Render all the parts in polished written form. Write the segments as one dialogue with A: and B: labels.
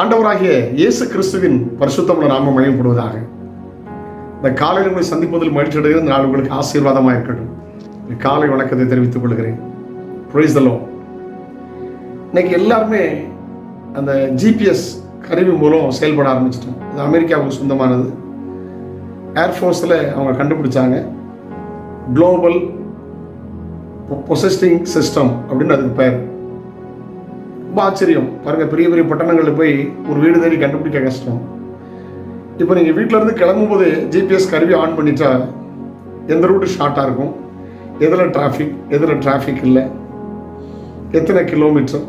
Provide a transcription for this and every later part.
A: ஆண்டவராகிய இயேசு கிறிஸ்துவின் பரிசுத்தமுள்ள நாமம் மகிமைப்படுவதாக. இந்த காலையில் உங்களை சந்திப்பதில் மகிழ்ச்சி அடைகிறது. இந்த நாள் உங்களுக்கு ஆசீர்வாதமாக இருக்கட்டும். காலை வணக்கத்தை தெரிவித்துக் கொள்கிறேன். Price the Lord. இன்னைக்கு எல்லாருமே அந்த ஜிபிஎஸ் கருவி மூலம் செயல்பட ஆரம்பிச்சிட்டோம். இது அமெரிக்காவுக்கு சொந்தமானது. ஏர்ஃபோர்ஸில் அவங்க கண்டுபிடிச்சாங்க. குளோபல் பொசிஷனிங் சிஸ்டம் அப்படின்னு அதுக்கு பேர். ரொம்ப ஆச்சரியம் பாருங்கள். பெரிய பெரிய பட்டணங்களில் போய் ஒரு வீடு தேடி கண்டுபிடிக்க கஷ்டம். இப்போ நீங்கள் வீட்டிலேருந்து கிளம்பும்போது ஜிபிஎஸ் கருவி ஆன் பண்ணிட்டா எந்த ரூட்டு ஷார்ட்டாக இருக்கும், எதில் டிராஃபிக் இல்லை, எத்தனை கிலோமீட்டர்,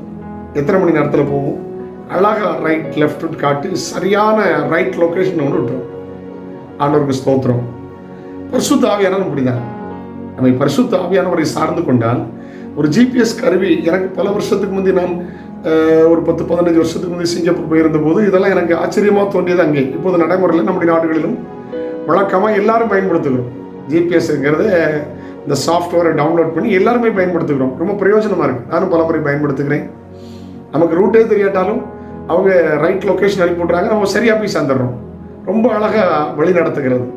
A: எத்தனை மணி நேரத்தில் போகும், அழகாக ரைட் லெஃப்ட் காட்டி சரியான ரைட் லொக்கேஷன் ஒன்று விட்டுரும். ஆண்டவருக்கு ஸ்தோத்திரம். பரிசுத்த ஆவியானவர் அப்படிதான். நம்ம பரிசுத்த ஆவியானவரை சார்ந்து கொண்டால் ஒரு ஜிபிஎஸ் கருவி, எனக்கு பல வருஷத்துக்கு முந்தி நான் ஒரு 10-15 வருஷத்துக்கு முந்தைய சிங்கப்பூர் போயிருந்த போது இதெல்லாம் எனக்கு ஆச்சரியமாக தோன்றியது. அங்கே இப்போது நடைமுறையில் நம்முடைய நாடுகளிலும் வழக்கமாக எல்லாரும் பயன்படுத்துகிறோம். ஜிபிஎஸ்ங்கிறது இந்த சாஃப்ட்வேரை டவுன்லோட் பண்ணி எல்லாருமே பயன்படுத்துகிறோம். ரொம்ப பிரயோஜனமாக இருக்குது. நானும் பல முறை பயன்படுத்துகிறேன். நமக்கு ரூட்டே தெரியாட்டாலும் அவங்க ரைட் லொக்கேஷன் அனுப்பி விட்றாங்க, நம்ம சரியாக போய் சேர்ந்துடுறோம். ரொம்ப அழகாக வழி நடத்துகிறது.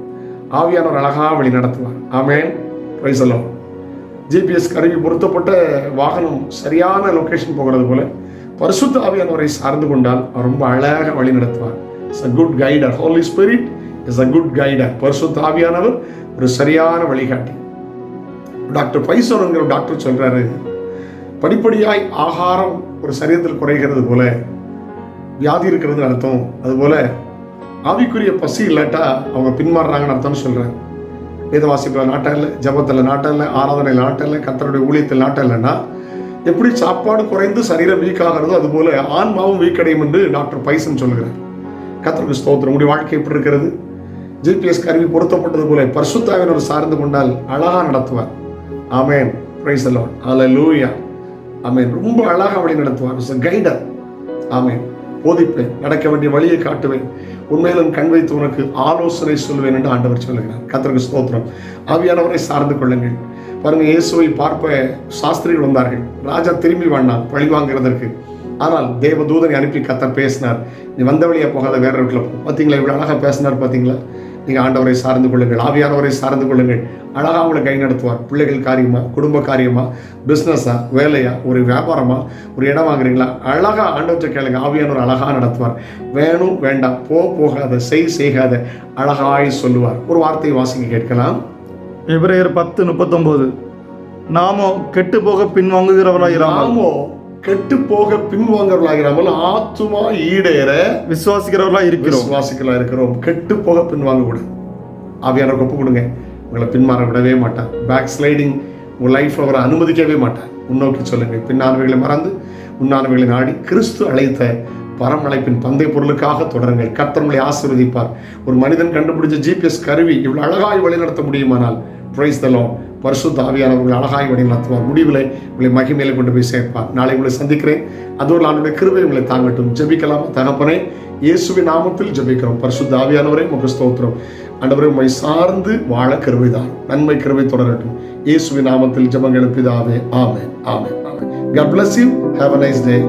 A: ஆவியானவர் அழகாக வழி நடத்துவார். Amen. Praise the Lord. GPS கருவி பொருத்தப்பட்ட வாகனம் சரியான லொக்கேஷன் போகிறது போல பரிசுத்த ஆவியானவரை சார்ந்து கொண்டால் அவர் ரொம்ப அழகாக வழி நடத்துவார். It's a good guider. Holy spirit is a good guider. பரிசுத்த ஆவியானவர் ஒரு சரியான வழிகாட்டி. டாக்டர் பைசோன்ங்கிற டாக்டர் சொல்றாரு, படிப்படியாய் ஆகாரம் ஒரு சரீரத்தில் குறைகிறது போல வியாதி இருக்கிறது அர்த்தம். அதுபோல ஆவிக்குரிய பசி இல்லாட்டா அவங்க பின்மாறுறாங்கன்னு அர்த்தம்னு சொல்றாரு. வேத வாசிப்பில் நாட்டம் இல்லை, ஜபத்தில் நாட்டம் இல்லை, ஆராதனையில் நாட்டம் இல்லை, கர்த்தருடைய ஊழியத்தில் நாட்டம் இல்லைன்னா எப்படி சாப்பாடு குறைந்து சரீரம் வீக் ஆகிறதோ அதுபோல ஆன்மாவும் வீக் அடையும் என்று டாக்டர் பைசன் சொல்கிறார். கர்த்தருக்கு ஸ்தோத்திரம். உங்களுடைய வாழ்க்கை எப்படி இருக்கிறது? ஜிபிஎஸ் கருவி பொருத்தப்பட்டது போல பரிசுத்த ஆவியானவர் சார்ந்து கொண்டால் அழகாக நடத்துவார். Amen. Praise the Lord. Hallelujah. Amen. ரொம்ப அழகாக வழி நடத்துவார். Is a கைடர். ஆமென். போதிப்பேன், நடக்க வேண்டிய வழியை காட்டுவேன், உண்மையிலும் கண் வைத்து உனக்கு ஆலோசனை சொல்வேன் என்று ஆண்டவர் சொல்லுகிறார். கர்த்தருக்கு ஸ்தோத்திரம். ஆவியானவரை சார்ந்து கொள்ளுங்கள். பாருங்க, இயேசுவை பார்ப்ப சாஸ்திரிகள் வந்தார்கள். ராஜா திரும்பி வந்தான் பழி வாங்குறதற்கு. ஆனால் தேவ தூதனை அனுப்பி கர்த்தர் பேசினார், நீ வந்த வழியா போகாத வேற வீட்டில் போ. பார்த்தீங்களா இவ்வளோ அழகாக பேசினார்? பார்த்தீங்களா? நீங்கள் ஆண்டவரை சார்ந்து கொள்ளுங்கள், ஆவியானவரை சார்ந்து கொள்ளுங்கள். அழகாக உங்களை கை நடத்துவார். பிள்ளைகள் காரியமா, குடும்ப காரியமா, பிஸ்னஸா, வேலையா, ஒரு வியாபாரமா, ஒரு இடம் வாங்குறீங்களா, அழகாக ஆண்டவற்றை கேளுங்க. ஆவியானவர் அழகாக நடத்துவார். வேணும் வேண்டாம், போகாத, செய்யாத அழகாய் சொல்லுவார். ஒரு வார்த்தையை வாசிக்க கேட்கலாம்.
B: எபிரேயர் 10:39. நாமோ கெட்டு போக
A: பின்வாங்குகிறவர்களாயிராமல் ஆத்துமா ஈடேற விசுவாசிக்கிறவர்களா இருக்கிறோம். கெட்டு போக பின்வாங்க கூட ஆவியானவருக்கு ஒப்பு கொடுங்க. உங்களை பின்மாற விடவே மாட்டார். பேக் ஸ்லைடிங் உங்கள் லைஃப் அவரை அனுமதிக்கவே மாட்டார். முன்னோக்கி சொல்லுங்கள். பின்னானவைகளை மறந்து முன்னானவைகளை நாடி கிறிஸ்து அழைத்த பரமழைப்பின் பந்தை பொருளுக்காக தொடருங்கள். கர்த்தர் உங்களை ஆசீர்வதிப்பார். ஒரு மனிதன் கண்டுபிடிச்ச ஜிபிஎஸ் கருவி இவ்வளவு அழகாய் வழிநடத்த முடியுமானால் பிரைஸ் தி லார்ட். பரிசுத்த ஆவியானவர்கள் அழகாய் வழி நடத்துவார். முடிவில் உங்களை மகிமையில கொண்டு போய் சேர்ப்பார். நாளை உங்களை சந்திக்கிறேன். அதோடு ஆண்டவருடைய கிருபை உங்களை தாங்கட்டும். ஜெபிக்கலாம். தகப்பனே, இயேசுவின் நாமத்தில் ஜெபிக்கிறோம். பரிசுத்த ஆவியானவரே உமக்கு ஸ்தோத்திரம். ஆண்டவரே, உம்மை சார்ந்து வாழ கிருபைதான். நன்மை கிருபை தொடரட்டும். இயேசுவின் நாமத்தில் ஜெபங்கள் பிதாவே. ஆமென். ஆமென். ஆமென். God bless you. Have a nice day.